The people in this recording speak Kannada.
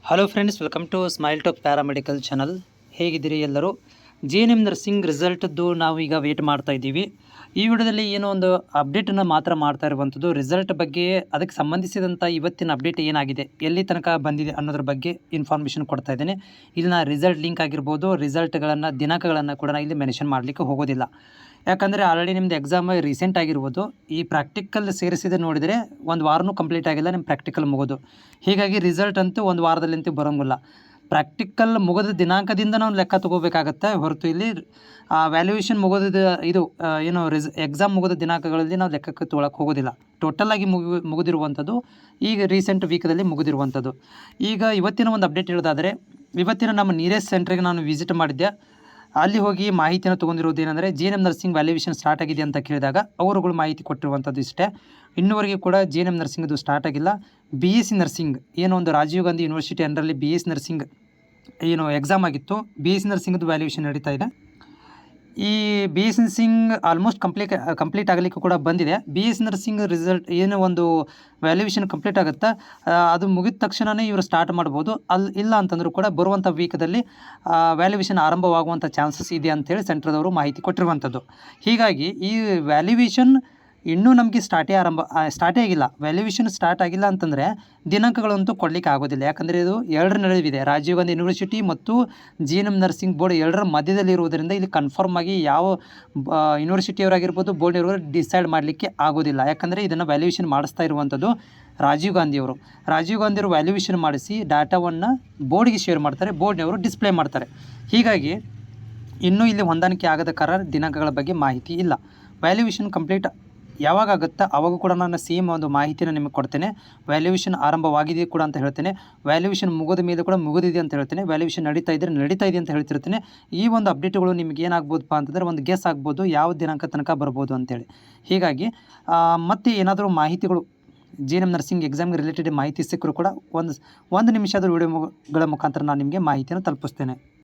Hello friends, welcome to Smile Talk paramedical channel. ಹೇಗಿದ್ದೀರಿ ಎಲ್ಲರೂ? JNM ನರ್ಸಿಂಗ್ ರಿಸಲ್ಟದ್ದು ನಾವು ಈಗ ವೇಟ್ ಮಾಡ್ತಾ ಇದ್ದೀವಿ. ಈ ವಿಡಿಯೋದಲ್ಲಿ ಏನೋ ಒಂದು ಅಪ್ಡೇಟನ್ನು ಮಾತ್ರ ಮಾಡ್ತಾ ಇರುವಂಥದ್ದು. ರಿಸಲ್ಟ್ ಬಗ್ಗೆ, ಅದಕ್ಕೆ ಸಂಬಂಧಿಸಿದಂಥ ಇವತ್ತಿನ ಅಪ್ಡೇಟ್ ಏನಾಗಿದೆ, ಎಲ್ಲಿ ತನಕ ಬಂದಿದೆ ಅನ್ನೋದ್ರ ಬಗ್ಗೆ ಇನ್ಫಾರ್ಮೇಷನ್ ಕೊಡ್ತಾ ಇದ್ದೇನೆ. ಇಲ್ಲಿ ನಾನು ರಿಸಲ್ಟ್ ಲಿಂಕ್ ಆಗಿರ್ಬೋದು, ರಿಸಲ್ಟ್ಗಳನ್ನು ದಿನಾಂಕಗಳನ್ನು ಕೂಡ ನಾನು ಇಲ್ಲಿ ಮೆನ್ಷನ್ ಮಾಡಲಿಕ್ಕೆ ಹೋಗೋದಿಲ್ಲ. ಯಾಕಂದರೆ ಆಲ್ರೆಡಿ ನಿಮ್ಮದು ಎಕ್ಸಾಮ್ ರೀಸೆಂಟ್ ಆಗಿರ್ಬೋದು. ಈ ಪ್ರಾಕ್ಟಿಕಲ್ ಸೇರಿಸಿದ ನೋಡಿದರೆ ಒಂದು ವಾರನೂ ಕಂಪ್ಲೀಟ್ ಆಗಿಲ್ಲ ನಿಮ್ಮ ಪ್ರಾಕ್ಟಿಕಲ್ ಮುಗೋದು. ಹೀಗಾಗಿ ರಿಸಲ್ಟ್ ಅಂತೂ ಒಂದು ವಾರದಲ್ಲಂತೂ ಬರೋಂಗಿಲ್ಲ. ಪ್ರಾಕ್ಟಿಕಲ್ ಮುಗಿದ ದಿನಾಂಕದಿಂದ ನಾವು ಲೆಕ್ಕ ತೊಗೋಬೇಕಾಗತ್ತೆ ಹೊರತು ಇಲ್ಲಿ ವ್ಯಾಲ್ಯೂಯೇಷನ್ ಮುಗೋದ ಇದು ಏನು ಎಕ್ಸಾಮ್ ಮುಗಿದ ದಿನಾಂಕಗಳಲ್ಲಿ ನಾವು ಲೆಕ್ಕಕ್ಕೆ ತೊಗೊಳಕ್ಕೆ ಹೋಗೋದಿಲ್ಲ. ಟೋಟಲಾಗಿ ಮುಗಿದಿರುವಂಥದ್ದು ಈಗ ರೀಸೆಂಟ್ ವೀಕಲ್ಲಿ ಮುಗಿದಿರುವಂಥದ್ದು. ಈಗ ಇವತ್ತಿನ ಒಂದು ಅಪ್ಡೇಟ್ ಹೇಳೋದಾದರೆ, ಇವತ್ತಿನ ನಮ್ಮ ನಿಯರೆಸ್ಟ್ ಸೆಂಟ್ರಿಗೆ ನಾನು ವಿಸಿಟ್ ಮಾಡಿದ್ದೆ. ಅಲ್ಲಿ ಹೋಗಿ ಮಾಹಿತಿಯನ್ನು ತೊಗೊಂಡಿರೋದು ಏನಂದರೆ, JNM ನರ್ಸಿಂಗ್ ವ್ಯಾಲ್ಯೂಯೇಷನ್ ಸ್ಟಾರ್ಟ್ ಆಗಿದೆ ಅಂತ ಕೇಳಿದಾಗ ಅವರುಗಳು ಮಾಹಿತಿ ಕೊಟ್ಟಿರುವಂಥದ್ದು ಇಷ್ಟೇ. ಇನ್ನೂವರೆಗೆ ಕೂಡ JNM ನರ್ಸಿಂಗ್ದು ಸ್ಟಾರ್ಟ್ ಆಗಿಲ್ಲ. BSc ನರ್ಸಿಂಗ್ ಏನೋ ಒಂದು ರಾಜೀವ್ ಗಾಂಧಿ ಯೂನಿವರ್ಸಿಟಿ ಅಂಡರಲ್ಲಿ BSc ನರ್ಸಿಂಗ್ ಏನು ಎಕ್ಸಾಮ್ ಆಗಿತ್ತು, BSc ನರ್ಸಿಂಗ್ದು ವ್ಯಾಲ್ಯೂಯೇಷನ್ ನಡೀತಾ ಇದೆ. ಈ BSc ನರ್ಸಿಂಗ್ ಆಲ್ಮೋಸ್ಟ್ ಕಂಪ್ಲೀಟ್ ಆಗಲಿಕ್ಕೆ ಕೂಡ ಬಂದಿದೆ. BSc ನರ್ಸಿಂಗ್ ರಿಸಲ್ಟ್ ಏನು ಒಂದು ವ್ಯಾಲ್ಯೂಯೇಷನ್ ಕಂಪ್ಲೀಟ್ ಆಗುತ್ತಾ, ಅದು ಮುಗಿದ ತಕ್ಷಣವೇ ಇವರು ಸ್ಟಾರ್ಟ್ ಮಾಡ್ಬೋದು. ಇಲ್ಲ ಅಂತಂದರೂ ಕೂಡ ಬರುವಂಥ ವೀಕದಲ್ಲಿ ವ್ಯಾಲ್ಯೂಯೇಷನ್ ಆರಂಭವಾಗುವಂಥ ಚಾನ್ಸಸ್ ಇದೆ ಅಂಥೇಳಿ ಸೆಂಟ್ರದವರು ಮಾಹಿತಿ ಕೊಟ್ಟಿರುವಂಥದ್ದು. ಹೀಗಾಗಿ ಈ ವ್ಯಾಲ್ಯೂಯೇಷನ್ ಇನ್ನೂ ನಮಗೆ ಸ್ಟಾರ್ಟೇ ಆಗಿಲ್ಲ. ವ್ಯಾಲ್ಯೂಯೇಷನ್ ಸ್ಟಾರ್ಟ್ ಆಗಿಲ್ಲ ಅಂತಂದರೆ ದಿನಾಂಕಗಳಂತೂ ಕೊಡಲಿಕ್ಕೆ ಆಗೋದಿಲ್ಲ. ಯಾಕಂದರೆ ಇದು ಎರಡರ ನಡುವಿದೆ, ರಾಜೀವ್ ಗಾಂಧಿ ಯೂನಿವರ್ಸಿಟಿ ಮತ್ತು JNM ನರ್ಸಿಂಗ್ ಬೋರ್ಡ್ ಎರಡರ ಮಧ್ಯದಲ್ಲಿರುವುದರಿಂದ ಇಲ್ಲಿ ಕನ್ಫರ್ಮ್ ಆಗಿ ಯಾವ ಯೂನಿವರ್ಸಿಟಿಯವರಾಗಿರ್ಬೋದು, ಬೋರ್ಡ್ ಇರೋರು ಡಿಸೈಡ್ ಮಾಡಲಿಕ್ಕೆ ಆಗೋದಿಲ್ಲ. ಯಾಕಂದರೆ ಇದನ್ನು ವ್ಯಾಲ್ಯೂಯೇಷನ್ ಮಾಡಿಸ್ತಾ ಇರುವಂಥದ್ದು ರಾಜೀವ್ ಗಾಂಧಿಯವರು. ರಾಜೀವ್ ಗಾಂಧಿಯವರು ವ್ಯಾಲ್ಯೂಯೇಷನ್ ಮಾಡಿಸಿ ಡಾಟಾವನ್ನು ಬೋರ್ಡ್ಗೆ ಶೇರ್ ಮಾಡ್ತಾರೆ, ಬೋರ್ಡ್ನವರು ಡಿಸ್ಪ್ಲೇ ಮಾಡ್ತಾರೆ. ಹೀಗಾಗಿ ಇನ್ನೂ ಇಲ್ಲಿ ಹೊಂದಾಣಿಕೆ ಆಗದ ಕಾರಣ ದಿನಾಂಕಗಳ ಬಗ್ಗೆ ಮಾಹಿತಿ ಇಲ್ಲ. ವ್ಯಾಲ್ಯೂಯೇಷನ್ ಕಂಪ್ಲೀಟ್ ಯಾವಾಗ ಆಗುತ್ತಾ ಆವಾಗ ಕೂಡ ನಾನು ಸೇಮ್ ಒಂದು ಮಾಹಿತಿನ ನಿಮಗೆ ಕೊಡ್ತೇನೆ. ವ್ಯಾಲ್ಯೂಯೇಷನ್ ಆರಂಭವಾಗಿದೆ ಕೂಡ ಅಂತ ಹೇಳ್ತೇನೆ, ವ್ಯಾಲ್ಯೂಯೇಷನ್ ಮುಗಿದ ಮೇಲೆ ಕೂಡ ಮುಗಿದಿದೆ ಅಂತ ಹೇಳ್ತೇನೆ, ವ್ಯಾಲ್ಯೂಯೇಷನ್ ನಡೀತಾ ಇದೆ ಅಂತ ಹೇಳ್ತಿರ್ತೀನಿ. ಈ ಒಂದು ಅಪ್ಡೇಟ್ಗಳು ನಿಮಗೆ ಏನಾಗ್ಬೋದಪ್ಪ ಅಂತಂದರೆ ಒಂದು ಗೆಸ್ ಆಗ್ಬೋದು ಯಾವ ದಿನಾಂಕ ತನಕ ಬರ್ಬೋದು ಅಂತೇಳಿ. ಹೀಗಾಗಿ ಮತ್ತೆ ಏನಾದರೂ ಮಾಹಿತಿಗಳು JNM ನರ್ಸಿಂಗ್ ಎಕ್ಸಾಮ್ಗೆ ರಿಲೇಟೆಡ್ ಮಾಹಿತಿ ಸಿಕ್ಕರೂ ಕೂಡ ಒಂದು ನಿಮಿಷದ ವಿಡಿಯೋಗಳ ಮುಖಾಂತರ ನಾನು ನಿಮಗೆ ಮಾಹಿತಿಯನ್ನು ತಲುಪಿಸ್ತೇನೆ.